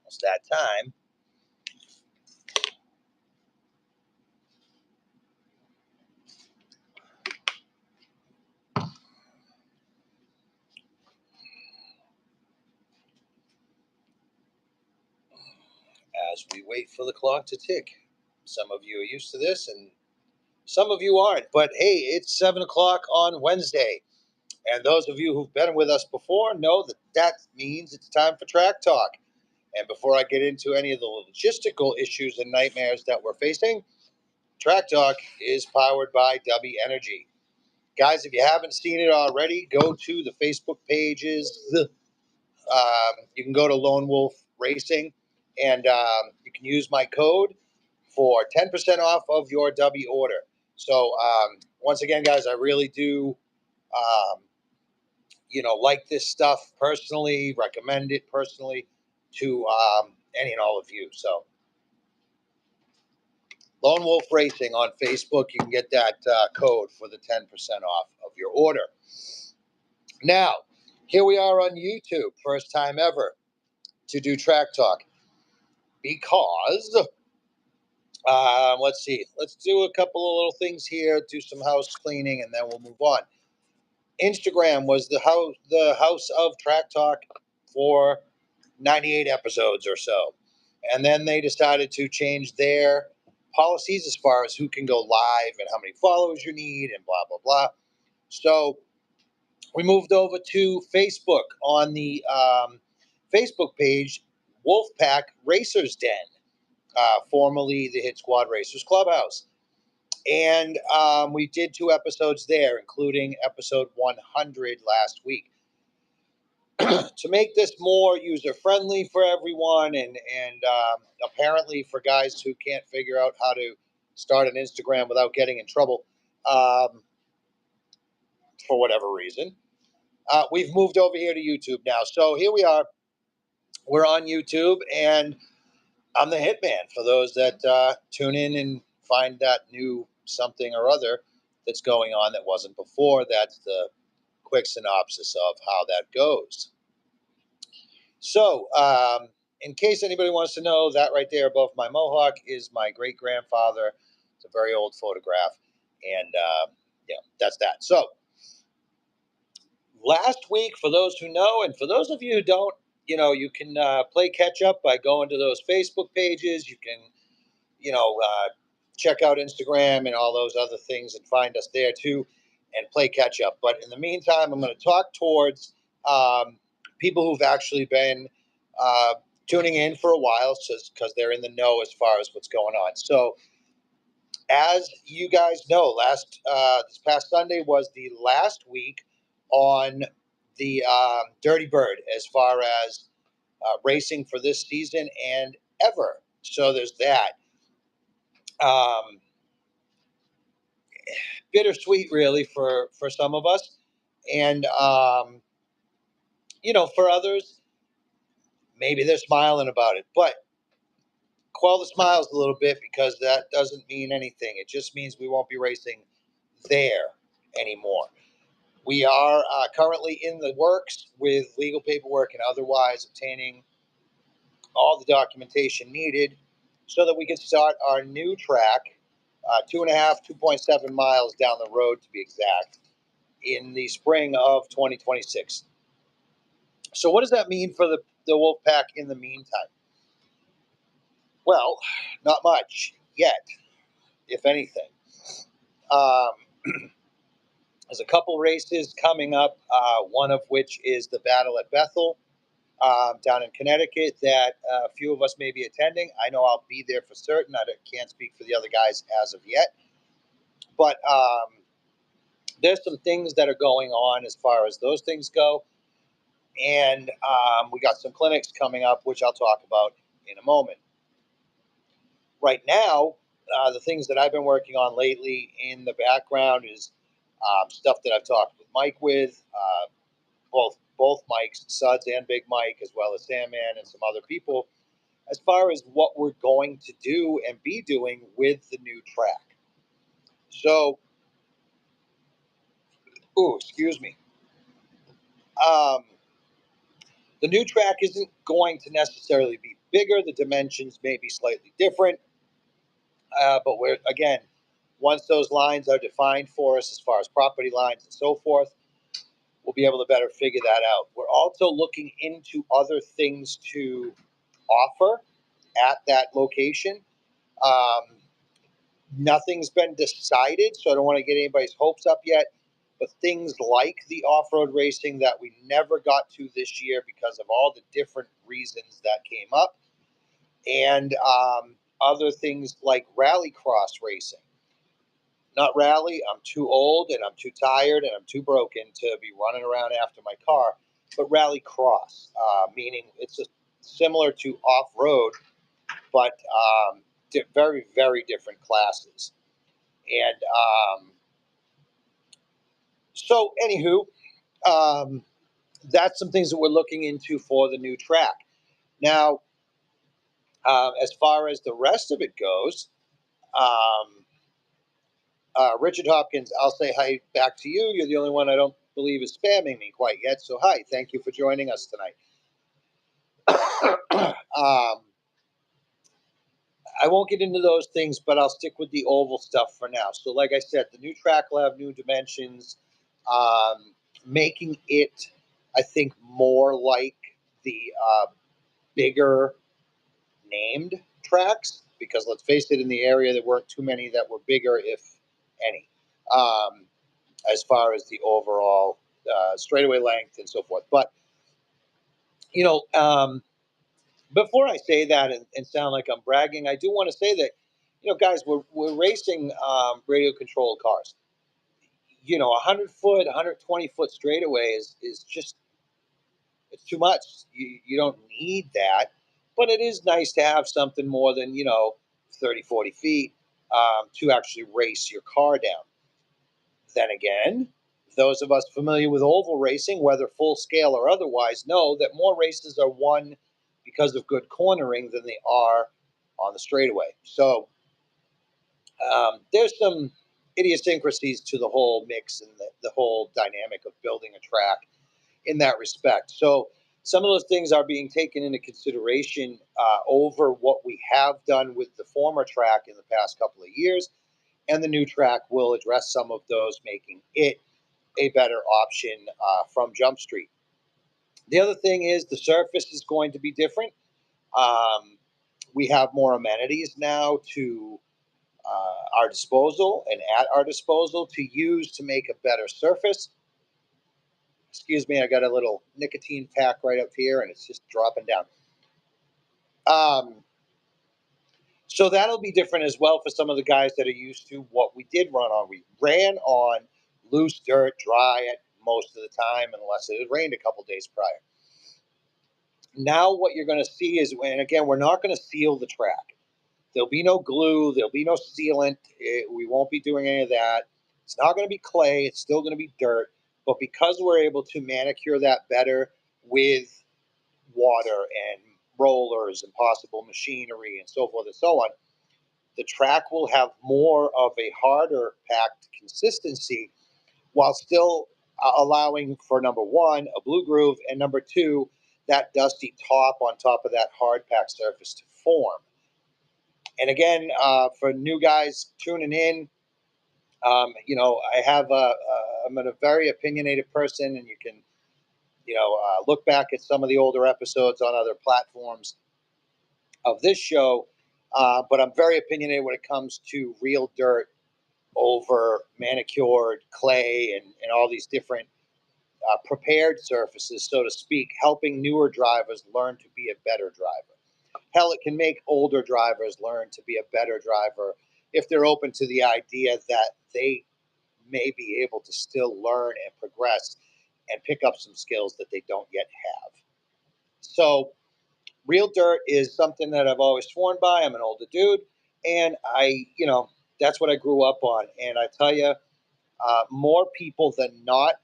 It's that time. As we wait for the clock to tick. Some of you are used to this, and some of you aren't. But hey, it's 7 o'clock on Wednesday. And those of you who've been with us before know that that means it's time for Track Talk. And before I get into any of the logistical issues and nightmares that we're facing, Track Talk is powered by W Energy. Guys, if you haven't seen it already, go to the Facebook pages. You can go to Lone Wolf Racing, and you can use my code for 10% off of your W order. So once again, guys, I really do, like this stuff personally, recommend it personally to any and all of you. So Lone Wolf Racing on Facebook, you can get that code for the 10% off of your order. Now, here we are on YouTube, first time ever to do Track Talk, because let's see. Let's do a couple of little things here, do some house cleaning, and then we'll move on. Instagram was the house of Track Talk for 98 episodes or so. And then they decided to change their policies as far as who can go live and how many followers you need and blah, blah, blah. So we moved over to Facebook on the Facebook page, Wolfpack Racers Den, formerly the Hit Squad Racers Clubhouse. And we did 2 episodes there, including episode 100 last week. To make this more user-friendly for everyone and apparently for guys who can't figure out how to start an Instagram without getting in trouble for whatever reason, we've moved over here to YouTube now. So here we are. We're on YouTube, and I'm the Hitman for those that tune in and find that new something or other that's going on that wasn't before. That's the quick synopsis of how that goes. So, in case anybody wants to know, that right there above my mohawk is my great-grandfather. It's a very old photograph, and that's that. So, last week, for those who know, and for those of you who don't, you can play catch-up by going to those Facebook pages. You can, check out Instagram and all those other things and find us there, too, and play catch-up. But in the meantime, I'm going to talk towards people who've actually been tuning in for a while, because they're in the know as far as what's going on. So, as you guys know, this past Sunday was the last week on the Dirty Bird as far as racing for this season and ever. So there's that. Bittersweet, really, for some of us, and for others, maybe they're smiling about it, but quell the smiles a little bit, because that doesn't mean anything. It just means we won't be racing there anymore. We are currently in the works with legal paperwork and otherwise obtaining all the documentation needed so that we can start our new track, 2.7 miles down the road to be exact, in the spring of 2026. So what does that mean for the Wolfpack in the meantime? Well, not much yet, if anything. There's a couple races coming up, one of which is the Battle at Bethel down in Connecticut that a few of us may be attending. I know I'll be there for certain. I can't speak for the other guys as of yet. But there's some things that are going on as far as those things go. And we got some clinics coming up, which I'll talk about in a moment. Right now, the things that I've been working on lately in the background is stuff that I've talked with Mike with, both Mikes, Suds and Big Mike, as well as Sandman and some other people, as far as what we're going to do and be doing with the new track. So, excuse me. The new track isn't going to necessarily be bigger. The dimensions may be slightly different, but we're again, once those lines are defined for us as far as property lines and so forth, we'll be able to better figure that out. We're also looking into other things to offer at that location. Um, Nothing's been decided, so I don't want to get anybody's hopes up yet. But things like the off-road racing that we never got to this year because of all the different reasons that came up, and other things like rallycross racing. Not rally, I'm too old and I'm too tired and I'm too broken to be running around after my car, but rallycross, meaning it's just similar to off-road, but very, very different classes. And so, anywho, um, that's some things that we're looking into for the new track. Now, as far as the rest of it goes, Richard Hopkins, I'll say hi back to you. You're the only one I don't believe is spamming me quite yet. So, hi, thank you for joining us tonight. I won't get into those things, but I'll stick with the oval stuff for now. So, like I said, the new track will have new dimensions, making it, I think, more like the bigger named tracks. Because let's face it, in the area there weren't too many that were bigger, if any, as far as the overall straightaway length and so forth. But you know, before I say that and sound like I'm bragging, I do want to say that, you know, guys, we're racing radio controlled cars. You know, 100-foot, 120-foot straightaway is just, it's too much. You don't need that, but it is nice to have something more than, you know, 30, 40 feet to actually race your car down. Then again, those of us familiar with oval racing, whether full scale or otherwise, know that more races are won because of good cornering than they are on the straightaway. So there's some idiosyncrasies to the whole mix and the whole dynamic of building a track in that respect. So some of those things are being taken into consideration over what we have done with the former track in the past couple of years. And the new track will address some of those, making it a better option from Jump Street. The other thing is the surface is going to be different. We have more amenities now to our disposal and at our disposal to use to make a better surface. Excuse me, I got a little nicotine pack right up here and it's just dropping down. So that'll be different as well for some of the guys that are used to what we did run on. We ran on loose dirt, dry at most of the time, unless it had rained a couple days prior. Now what you're going to see is, and again, we're not going to seal the track. There'll be no glue. There'll be no sealant. We won't be doing any of that. It's not going to be clay. It's still going to be dirt. But because we're able to manicure that better with water and rollers and possible machinery and so forth and so on, the track will have more of a harder packed consistency while still allowing for, number one, a blue groove, and number two, that dusty top on top of that hard packed surface to form. And again, for new guys tuning in, you know, I'm a very opinionated person, and you can, you know, look back at some of the older episodes on other platforms of this show. But I'm very opinionated when it comes to real dirt over manicured clay and all these different prepared surfaces, so to speak, helping newer drivers learn to be a better driver. Hell, it can make older drivers learn to be a better driver if they're open to the idea that they may be able to still learn and progress and pick up some skills that they don't yet have. So, real dirt is something that I've always sworn by. I'm an older dude, and you know, that's what I grew up on. And I tell you, more people than not,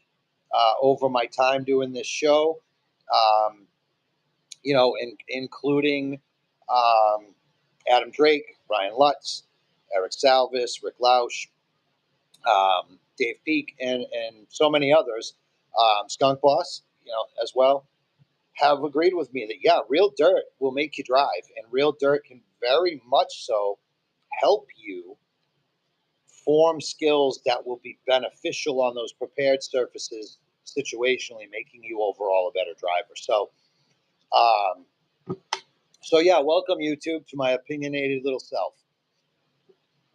over my time doing this show, um, you know, including Adam Drake, Ryan Lutz, Eric Salvis, Rick Lausch, Dave Peak, and so many others, Skunk Boss, you know, as well. have agreed with me that, yeah, real dirt will make you drive, and real dirt can very much so help you form skills that will be beneficial on those prepared surfaces situationally, making you overall a better driver. Um, so yeah, welcome YouTube to my opinionated little self.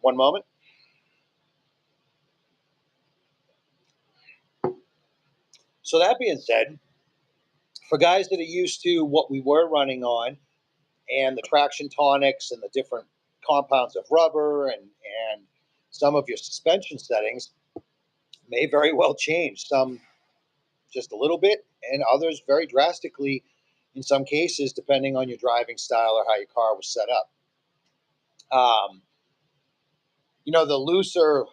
One moment. So that being said, for guys that are used to what we were running on and the traction tonics and the different compounds of rubber and some of your suspension settings may very well change. Some just a little bit, and others very drastically in some cases, depending on your driving style or how your car was set up. Um, the looser,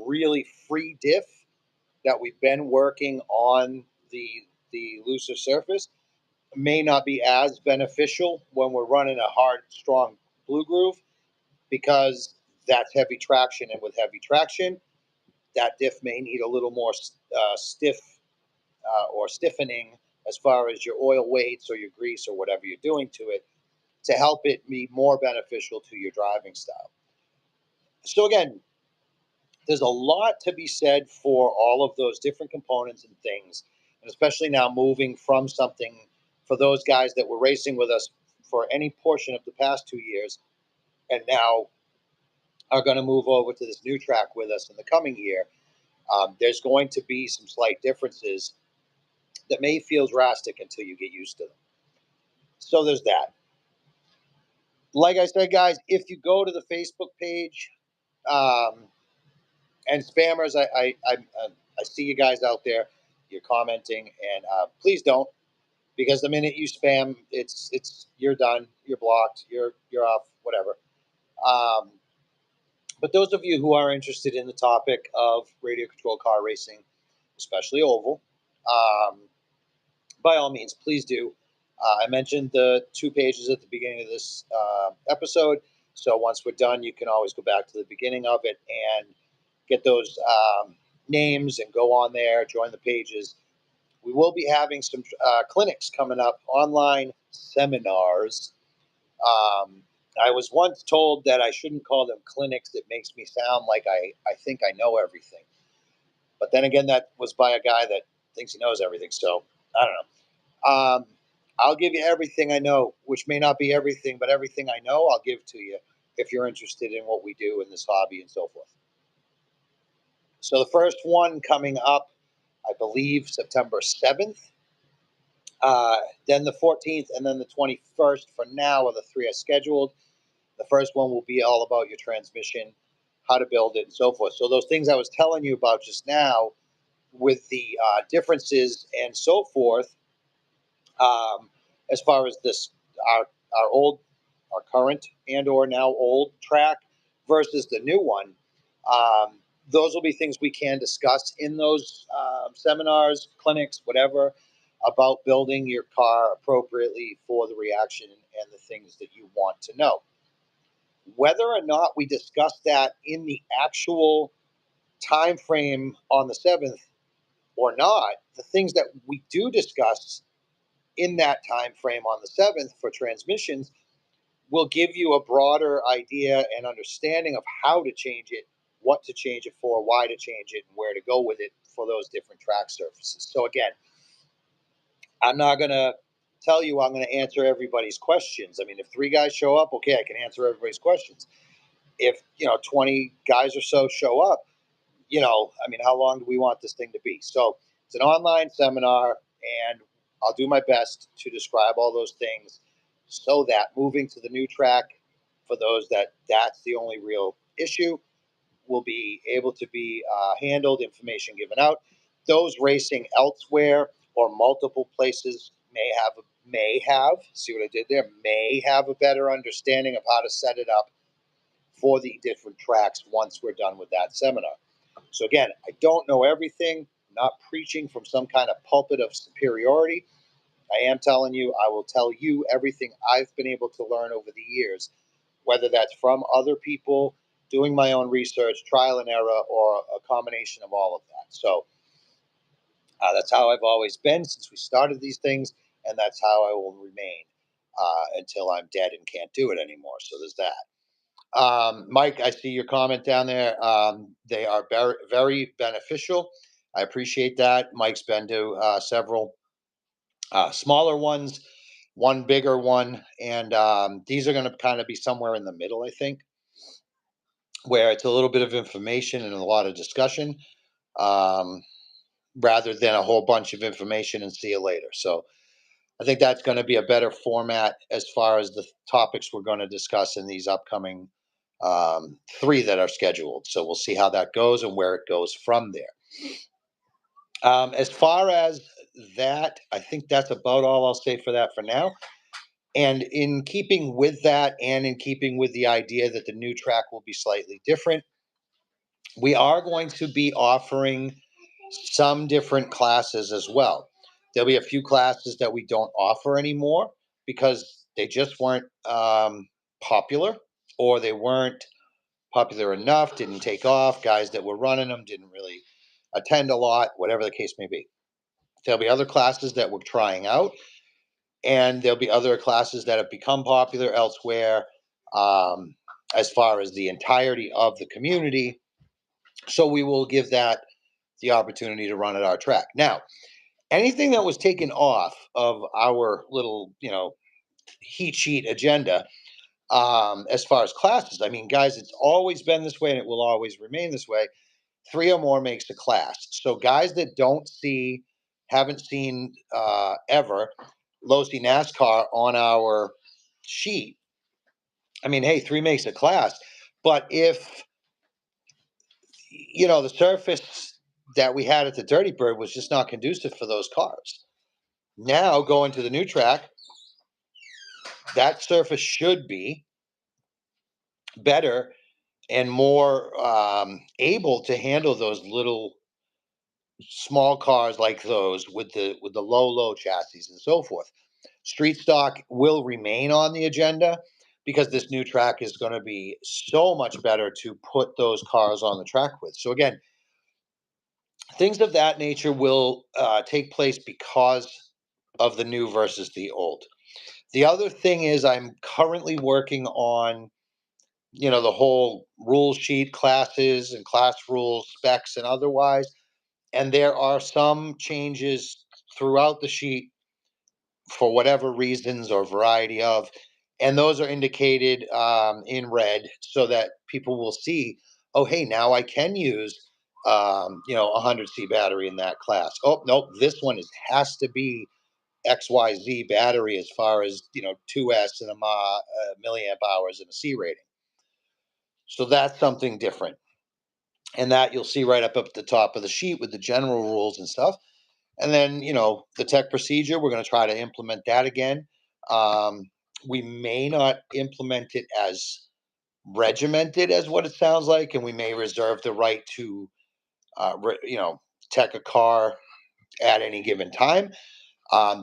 really free diff that we've been working on the looser surface may not be as beneficial when we're running a hard, strong blue groove because that's heavy traction, and with heavy traction, that diff may need a little more stiff or stiffening as far as your oil weights or your grease or whatever you're doing to it to help it be more beneficial to your driving style. So again, there's a lot to be said for all of those different components and things, and especially now moving from something for those guys that were racing with us for any portion of the past 2 years and now are going to move over to this new track with us in the coming year. There's going to be some slight differences that may feel drastic until you get used to them. So there's that. Like I said, guys, if you go to the Facebook page, and spammers, I see you guys out there. You're commenting, and please don't, because the minute you spam, it's you're done, you're blocked, you're off, whatever. Um, but those of you who are interested in the topic of radio control car racing, especially oval, um, by all means, please do. I mentioned the 2 pages at the beginning of this episode. So once we're done, you can always go back to the beginning of it and get those names and go on there, join the pages. We will be having some clinics coming up, online seminars. I was once told that I shouldn't call them clinics. It makes me sound like I think I know everything. But then again, that was by a guy that thinks he knows everything. So I don't know. I'll give you everything I know, which may not be everything, but everything I know, I'll give to you if you're interested in what we do in this hobby and so forth. So the first one coming up, I believe, September 7th. Then the 14th and then the 21st for now are the 3 I scheduled. The first one will be all about your transmission, how to build it, and so forth. So those things I was telling you about just now with the differences and so forth, um, as far as this, our old, our current and or now old track versus the new one, those will be things we can discuss in those seminars, clinics, whatever, about building your car appropriately for the reaction and the things that you want to know. Whether or not we discuss that in the actual time frame on the 7th or not, the things that we do discuss in that time frame on the 7th for transmissions will give you a broader idea and understanding of how to change it, what to change it for, why to change it, and where to go with it for those different track surfaces. So again, I'm not going to tell you I'm going to answer everybody's questions. I mean, if 3 guys show up, okay, I can answer everybody's questions. If 20 guys or so show up, I mean, how long do we want this thing to be? So it's an online seminar, and I'll do my best to describe all those things so that moving to the new track, for those that's the only real issue, will be able to be handled, information given out. Those racing elsewhere or multiple places see what I did there, may have a better understanding of how to set it up for the different tracks once we're done with that seminar. So again, I don't know everything, not preaching from some kind of pulpit of superiority. I am telling you, I will tell you everything I've been able to learn over the years, whether that's from other people, doing my own research, trial and error, or a combination of all of that. So That's how I've always been since we started these things, and that's how I will remain until I'm dead and can't do it anymore. So there's that. Mike, I see your comment down there. They are very, very beneficial. I appreciate that. Mike's been to several smaller ones, one bigger one, and these are going to kind of be somewhere in the middle, I think, where it's a little bit of information and a lot of discussion, um, rather than a whole bunch of information and see you later. So I think that's going to be a better format as far as the topics we're going to discuss in these upcoming three that are scheduled. So we'll see how that goes and where it goes from there. As far as that, I think that's about all I'll say for that for now. And in keeping with that, and in keeping with the idea that the new track will be slightly different, we are going to be offering some different classes as well. There'll be a few classes that we don't offer anymore because they just weren't popular, or they weren't popular enough, didn't take off. Guys that were running them didn't really attend a lot, whatever the case may be. There'll be other classes that we're trying out, and there'll be other classes that have become popular elsewhere, um, as far as the entirety of the community. So we will give that the opportunity to run at our track. Now, anything that was taken off of our little, heat sheet agenda, as far as classes, I mean, guys, it's always been this way and it will always remain this way. Three or more makes a class. So guys that haven't seen ever Losi NASCAR on our sheet, I mean, hey, three makes a class. But if, the surface that we had at the Dirty Bird was just not conducive for those cars. Now going to the new track, that surface should be better and more able to handle those little small cars like those with the low chassis and so forth. Street stock will remain on the agenda because this new track is going to be so much better to put those cars on the track with. So again, things of that nature will take place because of the new versus the old. The other thing is I'm currently working on, the whole rule sheet, classes and class rules, specs and otherwise. And there are some changes throughout the sheet for whatever reasons or variety of, and those are indicated in red so that people will see, oh, hey, now I can use, a 100C battery in that class. Oh, nope, this one has to be XYZ battery as far as, 2S and a milliamp hours and a C rating. So that's something different. And that you'll see right up at the top of the sheet with the general rules and stuff. And then, the tech procedure, we're going to try to implement that again. We may not implement it as regimented as what it sounds like, and we may reserve the right to, tech a car at any given time.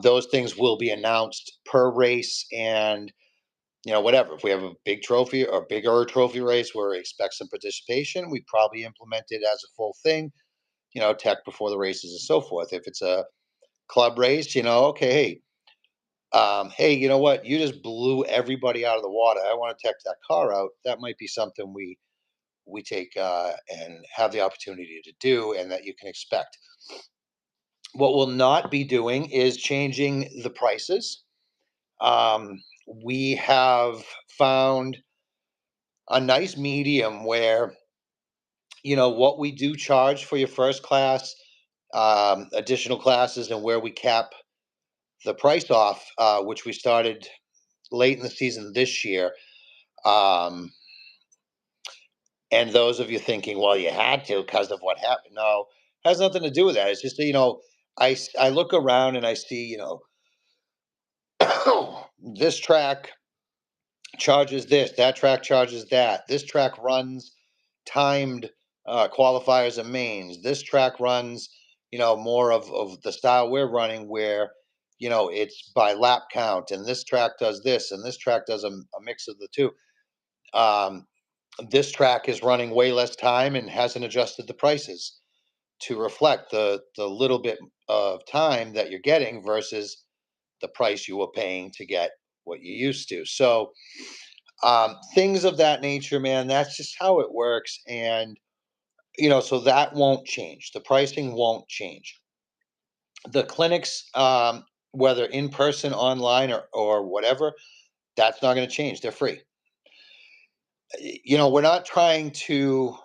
Those things will be announced per race, and whatever. If we have a big trophy or bigger trophy race where we expect some participation, we probably implement it as a full thing. Tech before the races and so forth. If it's a club race, okay, hey, you know what? You just blew everybody out of the water. I want to tech that car out. That might be something we take and have the opportunity to do, and that you can expect. What we'll not be doing is changing the prices. We have found a nice medium where, what we do charge for your first class, additional classes, and where we cap the price off, which we started late in the season this year. Um, and those of you thinking, well, you had to because of what happened. No, has nothing to do with that. It's just, I look around and I see, this track charges this, that track charges that. This track runs timed qualifiers and mains. This track runs, more of the style we're running where, it's by lap count. And this track does this, and this track does a mix of the two. Um, this track is running way less time and hasn't adjusted the prices to reflect the little bit of time that you're getting versus the price you were paying to get what you used to. So things of that nature, man, that's just how it works. And, so that won't change. The pricing won't change. The clinics, whether in person, online, or whatever, that's not going to change. They're free. We're not trying to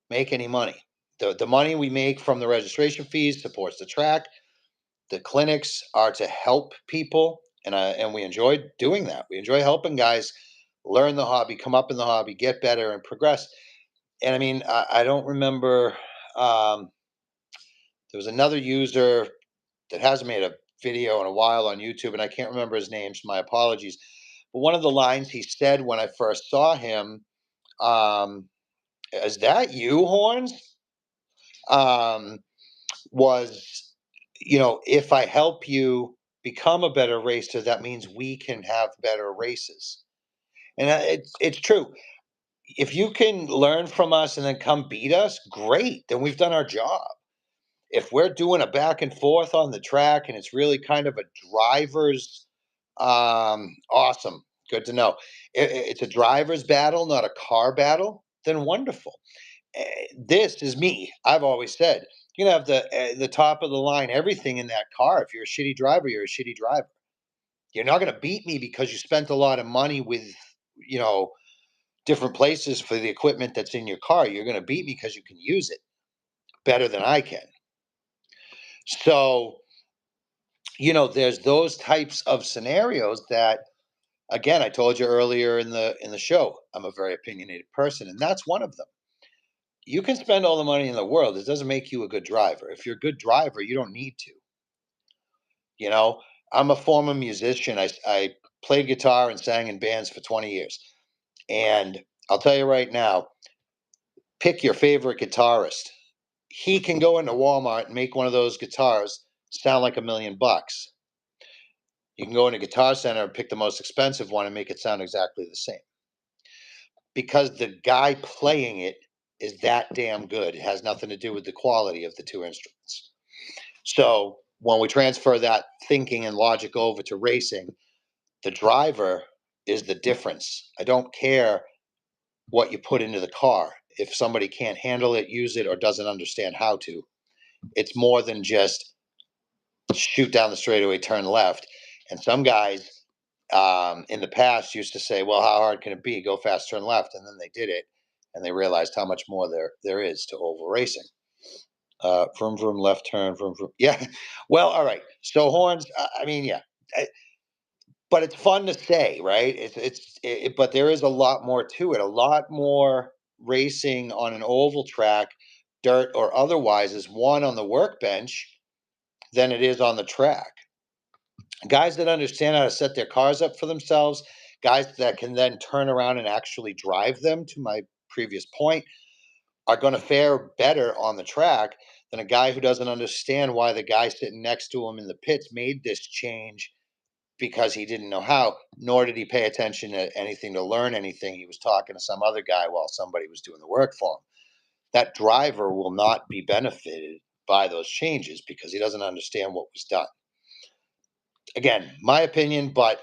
make any money. The money we make from the registration fees supports the track. The clinics are to help people, and we enjoy doing that. We enjoy helping guys learn the hobby, come up in the hobby, get better, and progress. And I mean, I don't remember. Um, there was another user that hasn't made a video in a while on YouTube, and I can't remember his name, so my apologies. But one of the lines he said when I first saw him, um, "Is that you, Horns?" Um, was, if I help you become a better racer, that means we can have better races. And it's true. If you can learn from us and then come beat us, great. Then we've done our job. If we're doing a back and forth on the track and it's really kind of a driver's, awesome, good to know. It's a driver's battle, not a car battle, then wonderful. This is me. I've always said you can have the top of the line everything in that car. If you're a shitty driver, you're a shitty driver. You're not going to beat me because you spent a lot of money with, you know, different places for the equipment that's in your car. You're going to beat me because you can use it better than I can. So, there's those types of scenarios that, again, I told you earlier in the show, I'm a very opinionated person, and that's one of them. You can spend all the money in the world. It doesn't make you a good driver. If you're a good driver, you don't need to. You know, I'm a former musician. I played guitar and sang in bands for 20 years. And I'll tell you right now, pick your favorite guitarist. He can go into Walmart and make one of those guitars sound like $1,000,000. You can go into Guitar Center and pick the most expensive one and make it sound exactly the same. Because the guy playing it is that damn good. It has nothing to do with the quality of the two instruments. So when we transfer that thinking and logic over to racing, the driver is the difference. I don't care what you put into the car. If somebody can't handle it, use it, or doesn't understand how to, it's more than just shoot down the straightaway, turn left. And some guys in the past used to say, well, how hard can it be? Go fast, turn left. And then they did it and they realized how much more there is to oval racing. Vroom, vroom, left turn, vroom, vroom. Yeah. Well, all right. So horns, I mean, yeah. But it's fun to say, right? But there is a lot more to it. A lot more racing on an oval track, dirt or otherwise, is won on the workbench than it is on the track. Guys that understand how to set their cars up for themselves, guys that can then turn around and actually drive them, to my previous point, are going to fare better on the track than a guy who doesn't understand why the guy sitting next to him in the pits made this change because he didn't know how, nor did he pay attention to anything to learn anything. He was talking to some other guy while somebody was doing the work for him. That driver will not be benefited by those changes because he doesn't understand what was done. Again, my opinion, but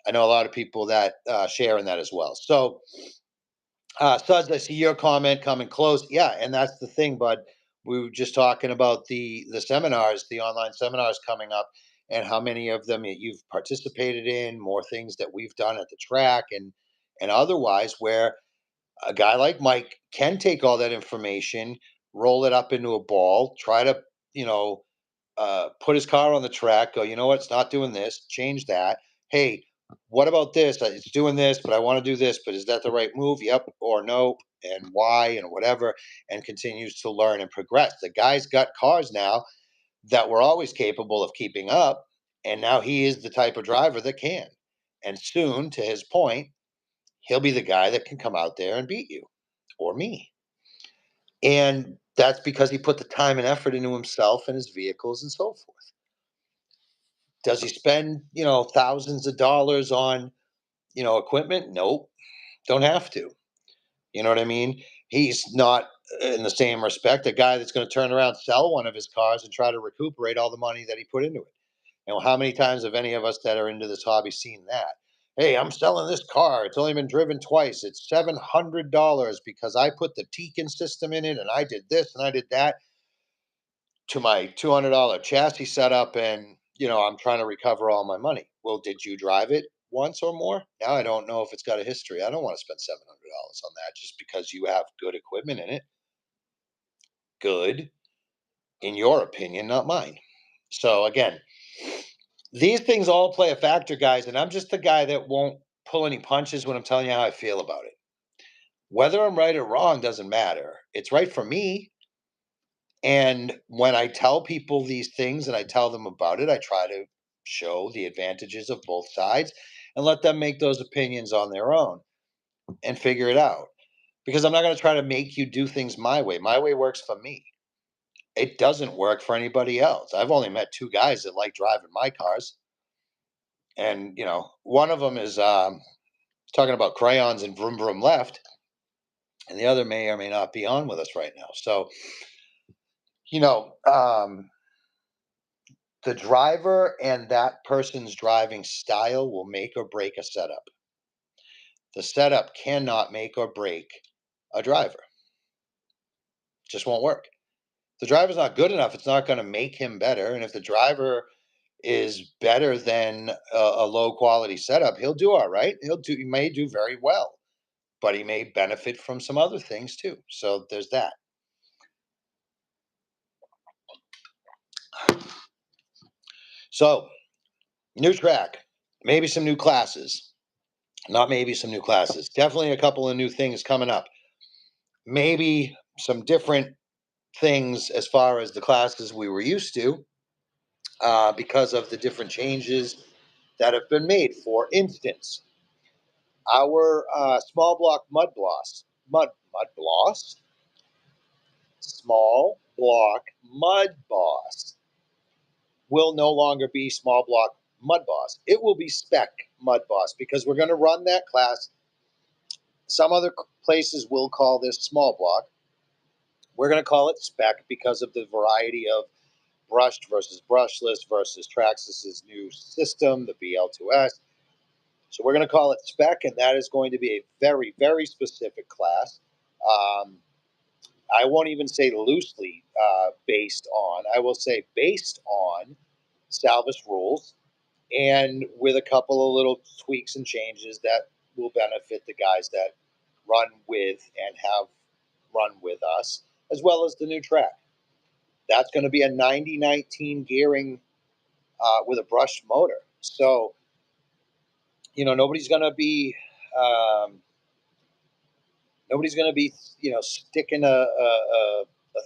I know a lot of people that share in that as well. So, Suds, I see your comment coming close. Yeah, and that's the thing, bud. We were just talking about the seminars, the online seminars coming up, and how many of them you've participated in, more things that we've done at the track and otherwise, where a guy like Mike can take all that information, roll it up into a ball, try to, you know, put his car on the track, go, you know what, it's not doing this, change that. Hey, what about this? It's doing this, but I want to do this, but is that the right move? Yep or no, and why, and whatever, and continues to learn and progress. The guy's got cars now that were always capable of keeping up, and now he is the type of driver that can. And soon, to his point, he'll be the guy that can come out there and beat you or me. And that's because he put the time and effort into himself and his vehicles and so forth. Does he spend, thousands of dollars on, equipment? Nope. Don't have to. You know what I mean? He's not in the same respect, a guy that's going to turn around, sell one of his cars, and try to recuperate all the money that he put into it. How many times have any of us that are into this hobby seen that? Hey, I'm selling this car. It's only been driven twice. It's $700 because I put the Tekin system in it and I did this and I did that to my $200 chassis setup. And, I'm trying to recover all my money. Well, did you drive it once or more? Now I don't know if it's got a history. I don't want to spend $700 on that just because you have good equipment in it. Good, in your opinion, not mine. So, again, these things all play a factor, guys, and I'm just the guy that won't pull any punches when I'm telling you how I feel about it. Whether I'm right or wrong doesn't matter. It's right for me. And when I tell people these things and I tell them about it, I try to show the advantages of both sides and let them make those opinions on their own and figure it out. Because I'm not going to try to make you do things my way. My way works for me. It doesn't work for anybody else. I've only met two guys that like driving my cars. And, one of them is talking about crayons and vroom vroom left, and the other may or may not be on with us right now. So, you know, um, the driver and that person's driving style will make or break a setup. The setup cannot make or break a driver. It just won't work. If the driver's not good enough, it's not going to make him better. And if the driver is better than a low quality setup, he'll do all right. He may do very well, but he may benefit from some other things too. So there's that. So, new track, maybe some new classes. Not maybe some new classes. Definitely a couple of new things coming up. Maybe some different things as far as the classes we were used to because of the different changes that have been made. For instance, our small block mud boss, small block mud boss will no longer be small block mud boss. It will be spec mud boss because we're going to run that class. Some other places will call this small block. We're going to call it spec because of the variety of brushed versus brushless versus Traxxas's new system, the BL2S. So we're going to call it spec, and that is going to be a very, very specific class. I won't even say loosely based on. I will say based on Salvus rules, and with a couple of little tweaks and changes that will benefit the guys that run with and have run with us, as well as the new track. That's going to be a 90-19 gearing with a brushed motor. So, nobody's going to be um, sticking a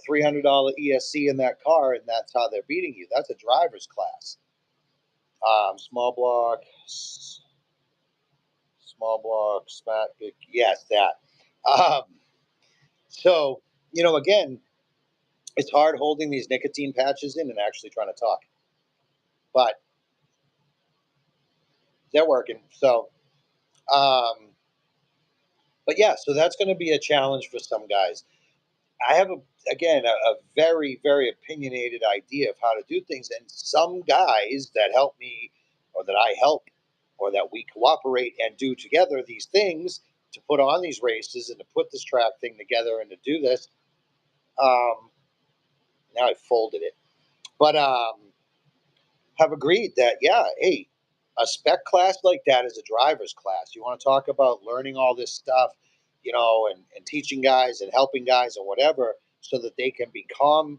$300 ESC in that car, and that's how they're beating you. That's a driver's class. Small block, spat, yes, that. Um, so, again, it's hard holding these nicotine patches in and actually trying to talk, but they're working. So, but yeah, so that's going to be a challenge for some guys. I have a very, very opinionated idea of how to do things, and some guys that help me, or that I help, or that we cooperate and do together these things to put on these races and to put this track thing together and to do this. Now I folded it, but have agreed that hey, a spec class like that is a driver's class. You want to talk about learning all this stuff, and teaching guys and helping guys and whatever, so that they can become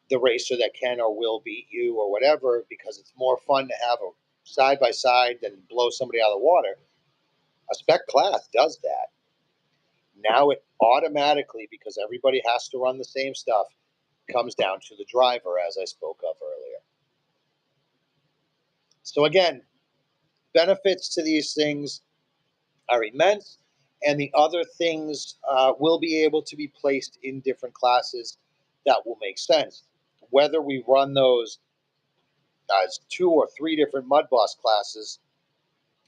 the racer that can or will beat you or whatever, because it's more fun to have a side by side than blow somebody out of the water. A spec class does that. Now it automatically, because everybody has to run the same stuff, comes down to the driver, as I spoke of earlier. So again, benefits to these things are immense, and the other things will be able to be placed in different classes that will make sense. Whether we run those as 2 or 3 different Mud Boss classes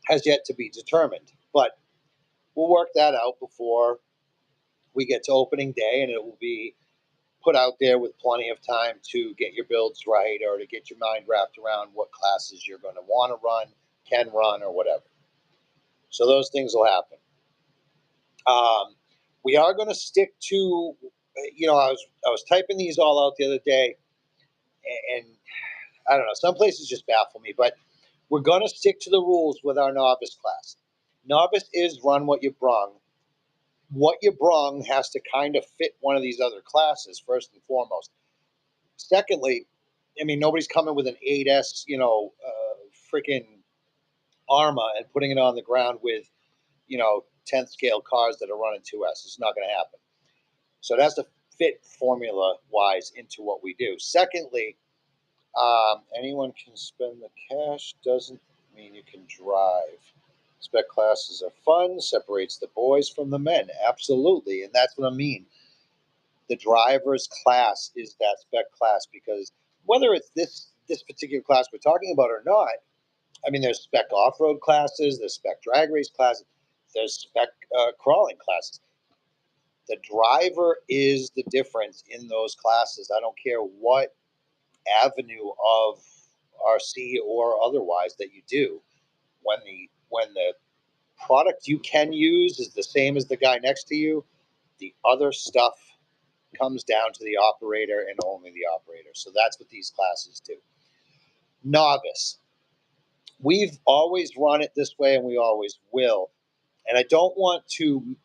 has yet to be determined, but we'll work that out before we get to opening day, and it will be put out there with plenty of time to get your builds right or to get your mind wrapped around what classes you're going to want to run, can run, or whatever. So those things will happen. We are going to stick to, I was typing these all out the other day, and I don't know, some places just baffle me, but we're going to stick to the rules with our novice class. Novice is run what you brung. What you brung has to kind of fit one of these other classes, first and foremost. Secondly, I mean, nobody's coming with an 8S, freaking Arma and putting it on the ground with, 10th scale cars that are running 2S. It's not going to happen. So it has to fit formula wise into what we do. Secondly, anyone can spend the cash doesn't mean you can drive. Spec classes are fun, separates the boys from the men. Absolutely. And that's what I mean. The driver's class is that spec class, because whether it's this particular class we're talking about or not, I mean, there's spec off-road classes, there's spec drag race classes, there's spec crawling classes. The driver is the difference in those classes. I don't care what avenue of RC or otherwise that you do. When the product you can use is the same as the guy next to you, the other stuff comes down to the operator and only the operator. So that's what these classes do. Novice. We've always run it this way, and we always will. And I don't want to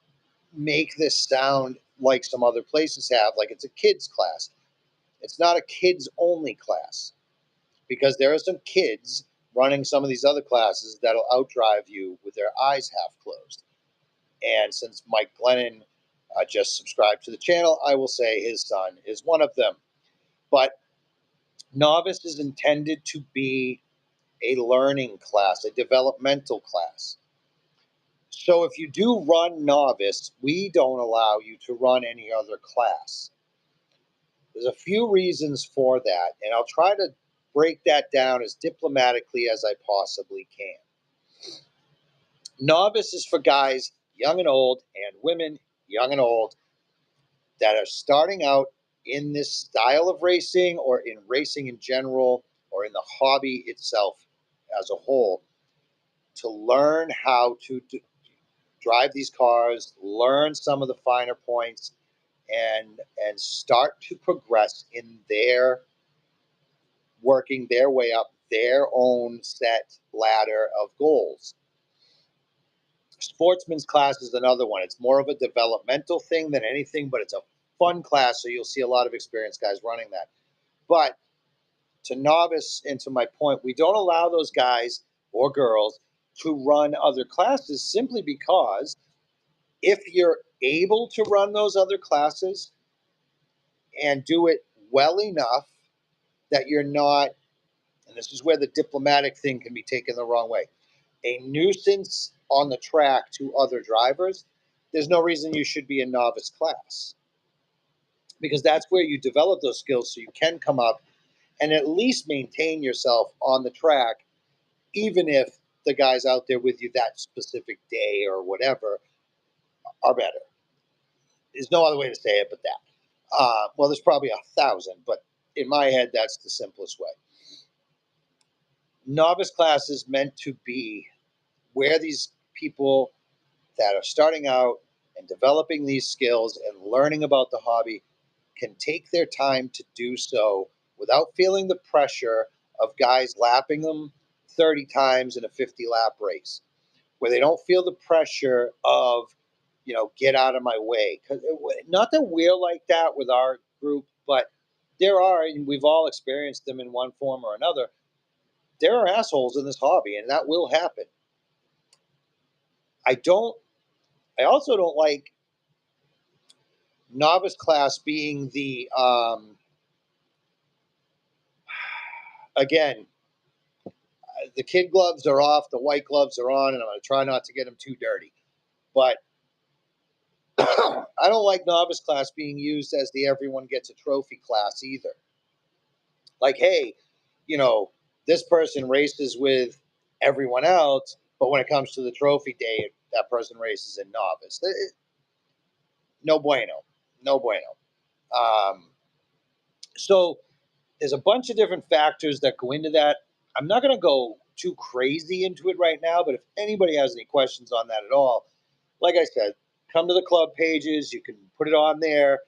make this sound like some other places have, like it's a kids class. It's not a kids only class, because there are some kids running some of these other classes that'll outdrive you with their eyes half closed. And since Mike Glennon just subscribed to the channel, I will say his son is one of them. But novice is intended to be a learning class, a developmental class. So if you do run novice, we don't allow you to run any other class. There's a few reasons for that, and I'll try to break that down as diplomatically as I possibly can. Novice is for guys young and old, and women young and old, that are starting out in this style of racing or in racing in general or in the hobby itself as a whole, to learn how to drive these cars, learn some of the finer points, and start to progress in their working their way up their own set ladder of goals. Sportsman's class is another one. It's more of a developmental thing than anything, but it's a fun class, so you'll see a lot of experienced guys running that. But to novice, and to my point, we don't allow those guys or girls to run other classes, simply because if you're able to run those other classes and do it well enough that you're not, and this is where the diplomatic thing can be taken the wrong way, a nuisance on the track to other drivers, there's no reason you should be in novice class, because that's where you develop those skills so you can come up and at least maintain yourself on the track, even if the guys out there with you that specific day or whatever are better. There's no other way to say it but that. Well, there's probably 1,000, but in my head, that's the simplest way. Novice class is meant to be where these people that are starting out and developing these skills and learning about the hobby can take their time to do so without feeling the pressure of guys lapping them 30 times in a 50-lap race, where they don't feel the pressure of, get out of my way. Not that we're like that with our group, but there are, and we've all experienced them in one form or another, there are assholes in this hobby, and that will happen. I also don't like novice class being again, the kid gloves are off, the white gloves are on, and I'm going to try not to get them too dirty. But I don't like novice class being used as the everyone gets a trophy class either. Like, hey, this person races with everyone else, but when it comes to the trophy day, that person races in novice. no bueno, no bueno. Um, so there's a bunch of different factors that go into that. I'm not going to go too crazy into it right now, but if anybody has any questions on that at all, like I said, come to the club pages. You can put it on there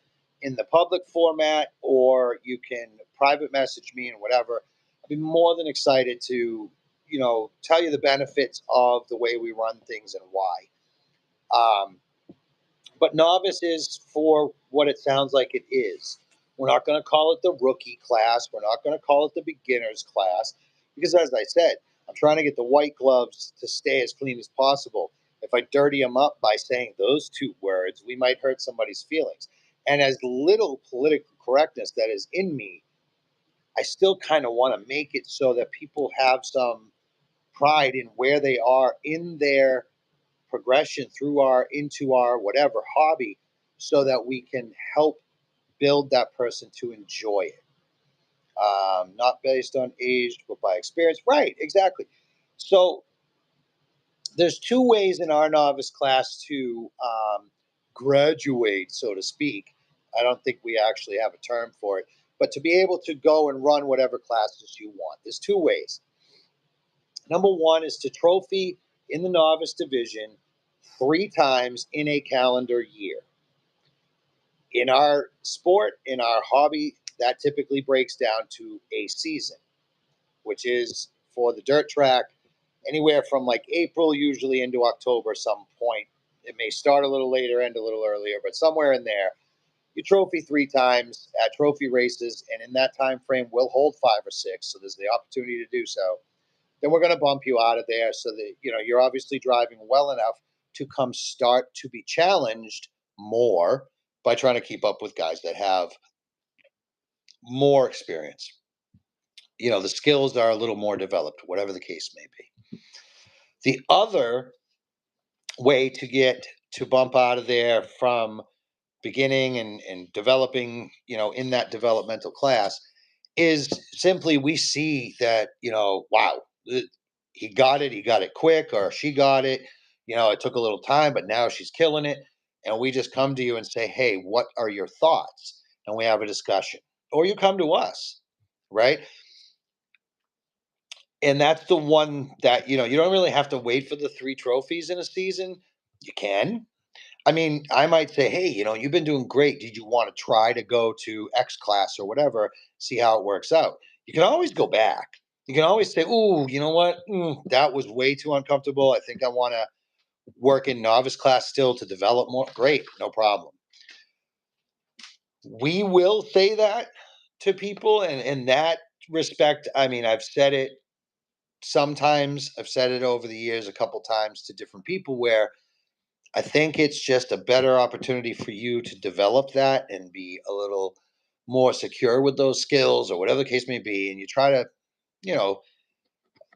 in the public format, or you can private message me and whatever. I'd be more than excited to, tell you the benefits of the way we run things and why. Um, but novice is for what it sounds like it is. We're not going to call it the rookie class. We're not going to call it the beginner's class because, as I said, I'm trying to get the white gloves to stay as clean as possible. If I dirty them up by saying those two words, we might hurt somebody's feelings. And as little political correctness that is in me, I still kind of want to make it so that people have some pride in where they are in their progression through our into our whatever hobby so that we can help build that person to enjoy it, not based on age but by experience, right? Exactly. So there's two ways in our novice class to graduate, so to speak. I don't think we actually have a term for it, but to be able to go and run whatever classes you want, there's two ways. Number one is to trophy in the novice division 3 times in a calendar year. In our sport, in our hobby, that typically breaks down to a season, which is for the dirt track anywhere from like April usually into October some point. It may start a little later, end a little earlier, but somewhere in there. You trophy 3 times at trophy races, and in that time frame, we'll hold 5 or 6. So there's the opportunity to do so. Then we're going to bump you out of there so that you're obviously driving well enough to come start to be challenged more by trying to keep up with guys that have more experience. The skills are a little more developed, whatever the case may be. The other way to get to bump out of there from beginning and developing, in that developmental class is simply we see that, wow, he got it quick, or she got it, it took a little time, but now she's killing it. And we just come to you and say, hey, what are your thoughts? And we have a discussion. Or you come to us, right? And that's the one that, you don't really have to wait for the 3 trophies in a season. You can. I mean, I might say, hey, you've been doing great. Did you want to try to go to X class or whatever, see how it works out? You can always go back. You can always say, ooh, you know what? That was way too uncomfortable. I think I want to work in novice class still to develop more. Great, no problem. We will say that to people. And in that respect, I mean, I've said it sometimes, I've said it over the years a couple times to different people where I think it's just a better opportunity for you to develop that and be a little more secure with those skills or whatever the case may be. And you try to, you know,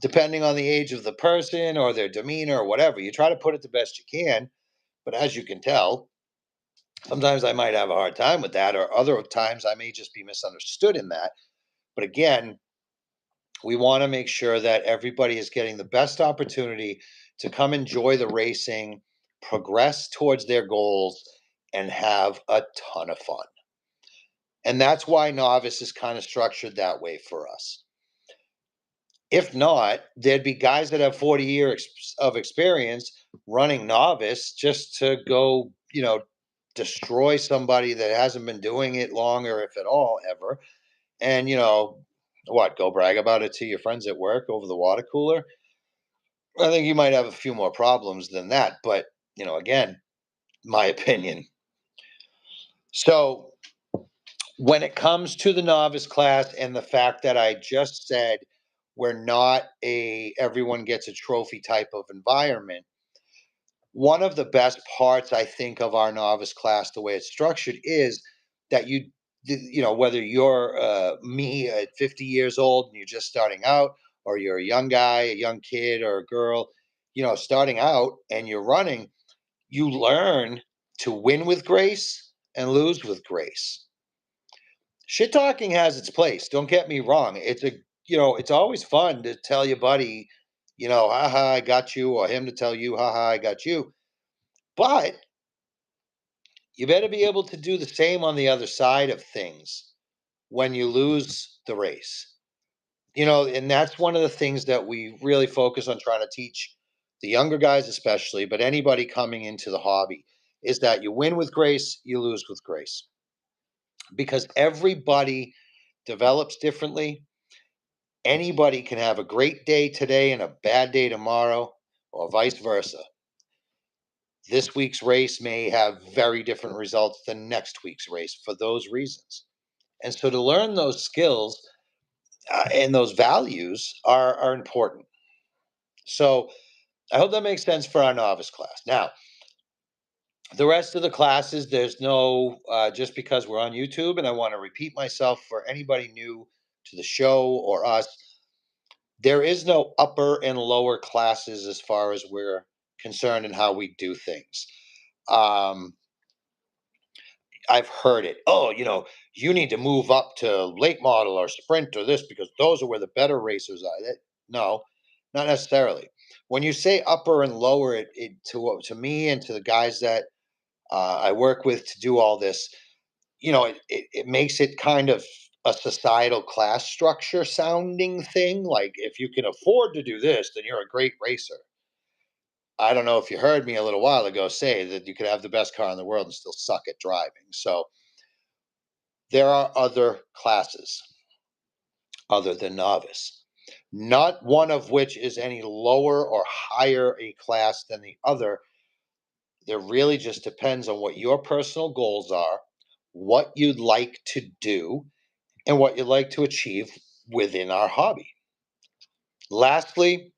depending on the age of the person or their demeanor or whatever, you try to put it the best you can. But as you can tell, sometimes I might have a hard time with that, or other times I may just be misunderstood in that. But again, we want to make sure that everybody is getting the best opportunity to come enjoy the racing, progress towards their goals, and have a ton of fun. And that's why novice is kind of structured that way for us. If not, there'd be guys that have 40 years of experience running novice just to go, destroy somebody that hasn't been doing it longer, if at all, ever. And, what, go brag about it to your friends at work over the water cooler? I think you might have a few more problems than that. But, again, my opinion. So when it comes to the novice class and the fact that I just said we're not a everyone gets a trophy type of environment, one of the best parts I think of our novice class, the way it's structured, is that whether you're me at 50 years old and you're just starting out, or you're a young guy, a young kid, or a girl, starting out and you're running, you learn to win with grace and lose with grace. Shit talking has its place. Don't get me wrong. It's always fun to tell your buddy, haha, I got you, or him to tell you, haha, I got you. But you better be able to do the same on the other side of things when you lose the race. And that's one of the things that we really focus on trying to teach the younger guys, especially, but anybody coming into the hobby, is that you win with grace, you lose with grace. Because everybody develops differently. Anybody can have a great day today and a bad day tomorrow, or vice versa. This week's race may have very different results than next week's race for those reasons. And so to learn those skills and those values are important. So I hope that makes sense for our novice class. Now, the rest of the classes, there's no, just because we're on YouTube, and I want to repeat myself for anybody new to the show or us, there is no upper and lower classes as far as we're concerned in how we do things. Um, I've heard it. Oh, you need to move up to late model or sprint or this because those are where the better racers are. No, not necessarily. When you say upper and lower, it to me and to the guys that I work with to do all this, it makes it kind of a societal class structure sounding thing. Like if you can afford to do this, then you're a great racer. I don't know if you heard me a little while ago say that you could have the best car in the world and still suck at driving. So there are other classes other than novice, not one of which is any lower or higher a class than the other. There really just depends on what your personal goals are, what you'd like to do, and what you'd like to achieve within our hobby. Lastly,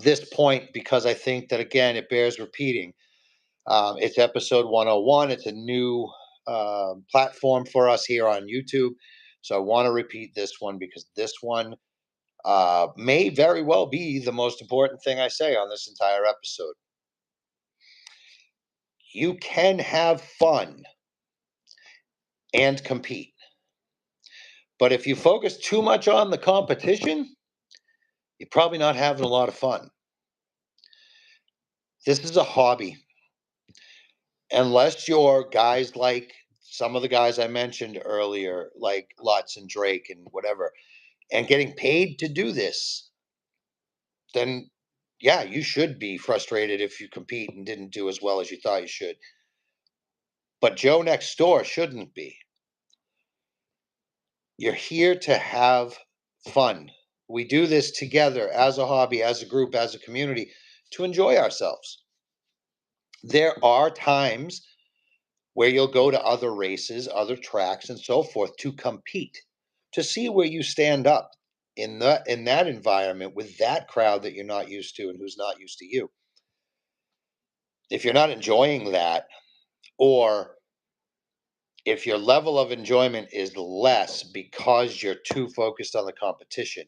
this point, because I think that, again, it bears repeating. It's episode 101. It's a new platform for us here on YouTube. So I want to repeat this one because this one may very well be the most important thing I say on this entire episode. You can have fun and compete. But if you focus too much on the competition, you're probably not having a lot of fun. This is a hobby. Unless you're guys like some of the guys I mentioned earlier, like Lutz and Drake and whatever, and getting paid to do this, then yeah, you should be frustrated if you compete and didn't do as well as you thought you should. But Joe next door shouldn't be. You're here to have fun. We do this together as a hobby, as a group, as a community to enjoy ourselves. There are times where you'll go to other races, other tracks, and so forth to compete, to see where you stand up in that environment with that crowd that you're not used to and who's not used to you. If you're not enjoying that, or if your level of enjoyment is less because you're too focused on the competition,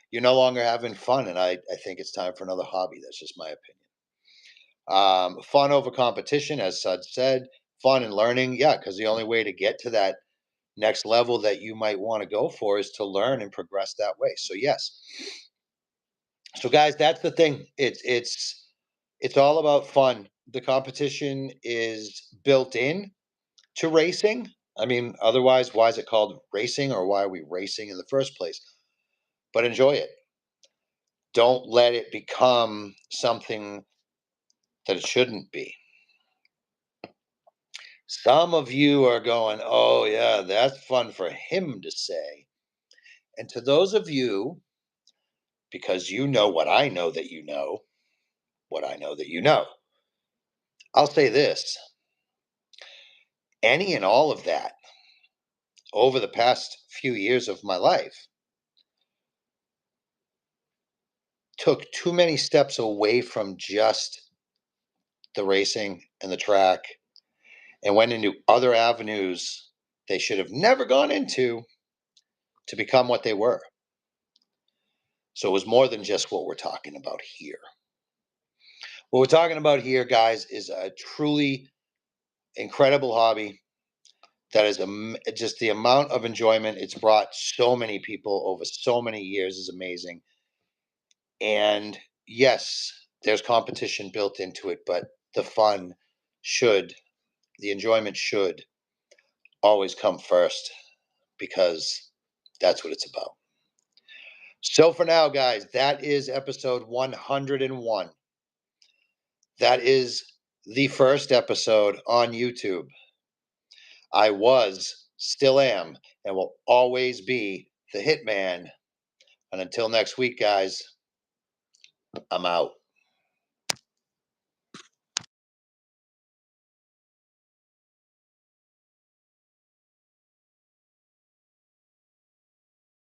you're no longer having fun. And I think it's time for another hobby. That's just my opinion. Fun over competition, as Sud said, fun and learning. Yeah, because the only way to get to that next level that you might want to go for is to learn and progress that way. So yes. So guys, that's the thing. It's all about fun. The competition is built in to racing. I mean, otherwise, why is it called racing, or why are we racing in the first place? But enjoy it. Don't let it become something that it shouldn't be. Some of you are going, oh, yeah, that's fun for him to say. And to those of you, because you know what I know that you know, what I know that you know, I'll say this: any and all of that over the past few years of my life took too many steps away from just the racing and the track and went into other avenues they should have never gone into to become what they were. So it was more than just what we're talking about here. What we're talking about here, guys, is a truly incredible hobby that is just the amount of enjoyment it's brought so many people over so many years is amazing. And yes, there's competition built into it, but the fun should the enjoyment should always come first, because that's what it's about. So for now, guys, that is episode 101. That is the first episode on YouTube. I was, still am, and will always be the Hitman. And until next week, guys, I'm out.